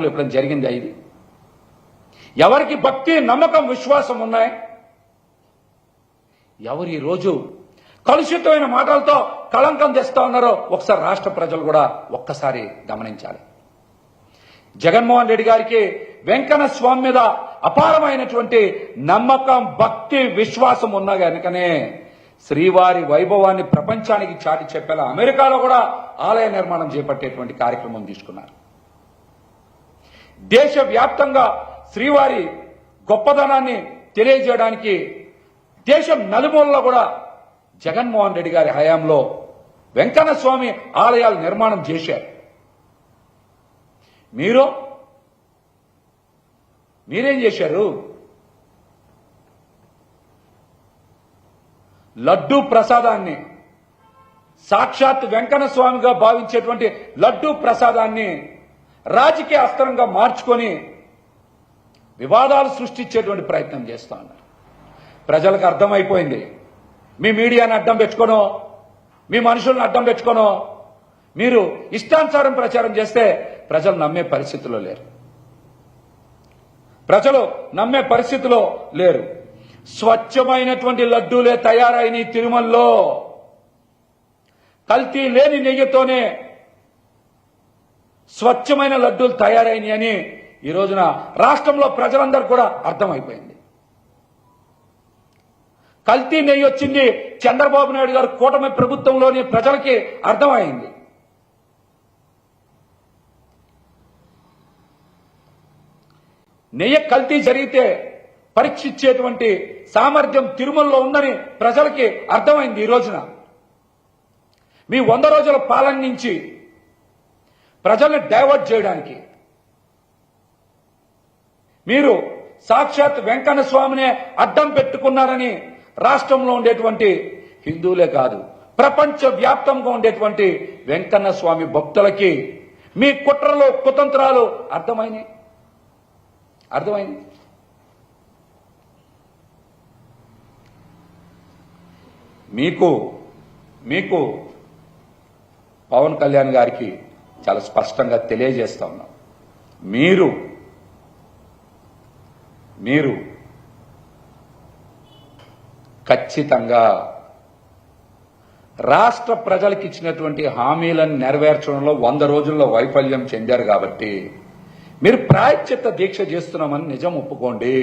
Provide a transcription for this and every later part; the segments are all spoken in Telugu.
ఎప్పుడైనా జరిగిందా ఇది? ఎవరికి భక్తి, నమ్మకం, విశ్వాసం ఉన్నాయి? ఎవరు ఈ రోజు కలుషితమైన మాటలతో కళంకం తెస్తా ఉన్నారో ఒకసారి రాష్ట్ర ప్రజలు కూడా ఒక్కసారి గమనించాలి. జగన్మోహన్ రెడ్డి గారికి వెంకన్న స్వామి మీద అపారమైనటువంటి నమ్మకం, భక్తి, విశ్వాసం ఉన్నా గనుకనే శ్రీవారి వైభవాన్ని ప్రపంచానికి చాటి చెప్పేలా అమెరికాలో కూడా ఆలయ నిర్మాణం చేపట్టేటువంటి కార్యక్రమం తీసుకున్నారు. దేశవ్యాప్తంగా శ్రీవారి గొప్పదనాన్ని తెలియజేయడానికి దేశం నలుమూలలో కూడా జగన్మోహన్ రెడ్డి గారి హయాంలో వెంకన్న స్వామి ఆలయాలు నిర్మాణం చేశారు. మీరేం చేశారు? లడ్డూ ప్రసాదాన్ని, సాక్షాత్ వెంకన్న స్వామిగా భావించేటువంటి లడ్డూ ప్రసాదాన్ని రాజకీయ అస్త్రంగా మార్చుకొని వివాదాలు సృష్టించేటువంటి ప్రయత్నం చేస్తా ఉన్నారు. ప్రజలకు అర్థమైపోయింది. మీ మీడియాని అడ్డం పెట్టుకోనో, మీ మనుషులను అడ్డం పెట్టుకోనో మీరు ఇష్టానుసారం ప్రచారం చేస్తే ప్రజలు నమ్మే పరిస్థితిలో లేరు. ప్రజలు నమ్మే పరిస్థితిలో లేరు. స్వచ్ఛమైనటువంటి లడ్డూలే తయారైన తిరుమలలో కల్తీ లేని నెయ్యితోనే స్వచ్ఛమైన లడ్డూలు తయారైనవి అని ఈ రోజున రాష్ట్రంలో ప్రజలందరూ కూడా అర్థమైపోయింది. కల్తీ నెయ్యి వచ్చింది చంద్రబాబు నాయుడు గారు కూటమి ప్రభుత్వంలోని ప్రజలకి అర్థమైంది. నెయ్యి కల్తీ జరిగితే పరీక్షించేటువంటి సామర్థ్యం తిరుమలలో ఉందని ప్రజలకి అర్థమైంది. ఈ రోజున మీ 100 రోజుల పాలన నుంచి ప్రజల్ని డైవర్ట్ చేయడానికి మీరు సాక్షాత్ వెంకన్న స్వామినే అడ్డం పెట్టుకున్నారని రాష్ట్రంలో ఉండేటువంటి హిందువులే కాదు, ప్రపంచ వ్యాప్తంగా ఉండేటువంటి వెంకన్న స్వామి భక్తులకి మీ కుట్రలు, కుతంత్రాలు అర్థమైంది. మీకు పవన్ కళ్యాణ్ గారికి చాలా స్పష్టంగా తెలియజేస్తా ఉన్నాం. మీరు ఖచ్చితంగా రాష్ట్ర ప్రజలకు ఇచ్చినటువంటి హామీలను నెరవేర్చడంలో 100 రోజుల్లో వైఫల్యం చెందారు కాబట్టి మీరు ప్రాయశ్చిత్త దీక్ష చేస్తున్నామని నిజం ఒప్పుకోండి.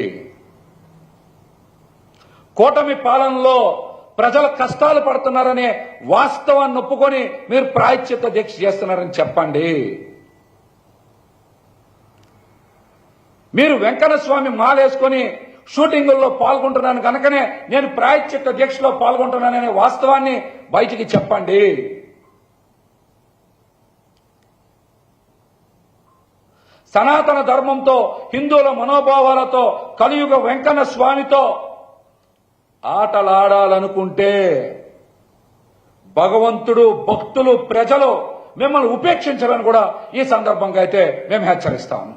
కూటమి పాలనలో ప్రజల కష్టాలు పడుతున్నారనే వాస్తవాన్ని ఒప్పుకొని మీరు ప్రాయశ్చిత్త దీక్ష చేస్తున్నారని చెప్పండి. మీరు వెంకన్న స్వామి మాలేసుకొని షూటింగుల్లో పాల్గొంటున్నాను కనుకనే నేను ప్రాయశ్చిత్త దీక్షలో పాల్గొంటున్నాననే వాస్తవాన్ని బయటికి చెప్పండి. సనాతన ధర్మంతో, హిందువుల మనోభావాలతో, కలియుగ వెంకన్న స్వామితో ఆటలాడాలనుకుంటే భగవంతుడు, భక్తులు, ప్రజలు మిమ్మల్ని ఉపేక్షించాలని కూడా ఈ సందర్భంగా అయితే మేము హెచ్చరిస్తాము.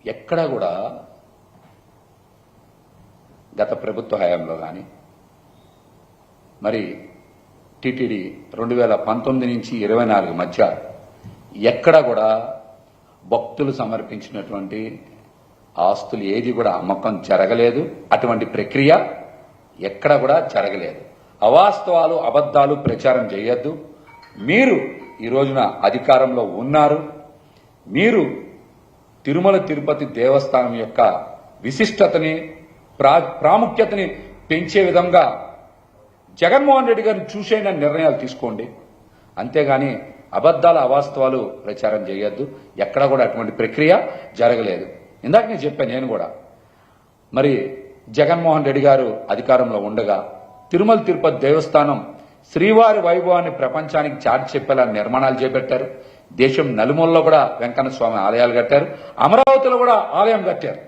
ఎక్కడా కూడా గత ప్రభుత్వ హయాంలో కానీ మరి టీటీడీ 2019 నుంచి 24 మధ్య ఎక్కడా కూడా భక్తులు సమర్పించినటువంటి ఆస్తులు ఏది కూడా అమ్మకం జరగలేదు. అటువంటి ప్రక్రియ ఎక్కడా కూడా జరగలేదు. అవాస్తవాలు, అబద్ధాలు ప్రచారం చేయొద్దు. మీరు ఈ రోజున అధికారంలో ఉన్నారు. మీరు తిరుమల తిరుపతి దేవస్థానం యొక్క విశిష్టతని, ప్రాముఖ్యతని పెంచే విధంగా జగన్మోహన్ రెడ్డి గారిని చూసైన నిర్ణయాలు తీసుకోండి. అంతేగాని అబద్ధాల, అవాస్తవాలు ప్రచారం చేయొద్దు. ఎక్కడ కూడా అటువంటి ప్రక్రియ జరగలేదు. ఇందాక నేను చెప్పాను. నేను కూడా మరి జగన్మోహన్ రెడ్డి గారు అధికారంలో ఉండగా తిరుమల తిరుపతి దేవస్థానం శ్రీవారి వైభవాన్ని ప్రపంచానికి చాటి చెప్పేలా నిర్మాణాలు చేపట్టారు. దేశం నలుమూలలో కూడా వెంకన్న స్వామి ఆలయాలు కట్టారు. అమరావతిలో కూడా ఆలయం కట్టారు.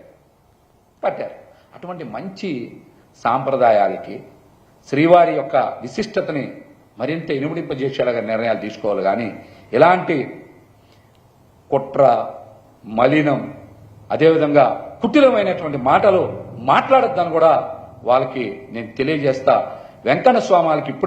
అటువంటి మంచి సాంప్రదాయాలకి, శ్రీవారి యొక్క విశిష్టతని మరింత ఇనుమడింపజేసేలాగా నిర్ణయాలు తీసుకోవాలి. కానీ ఇలాంటి కుట్ర, మలినం, అదేవిధంగా కుటిలమైనటువంటి మాటలు మాట్లాడొద్దని కూడా వాళ్ళకి నేను తెలియజేస్తా. వెంకన్న స్వామి వాళ్ళకి ఇప్పుడు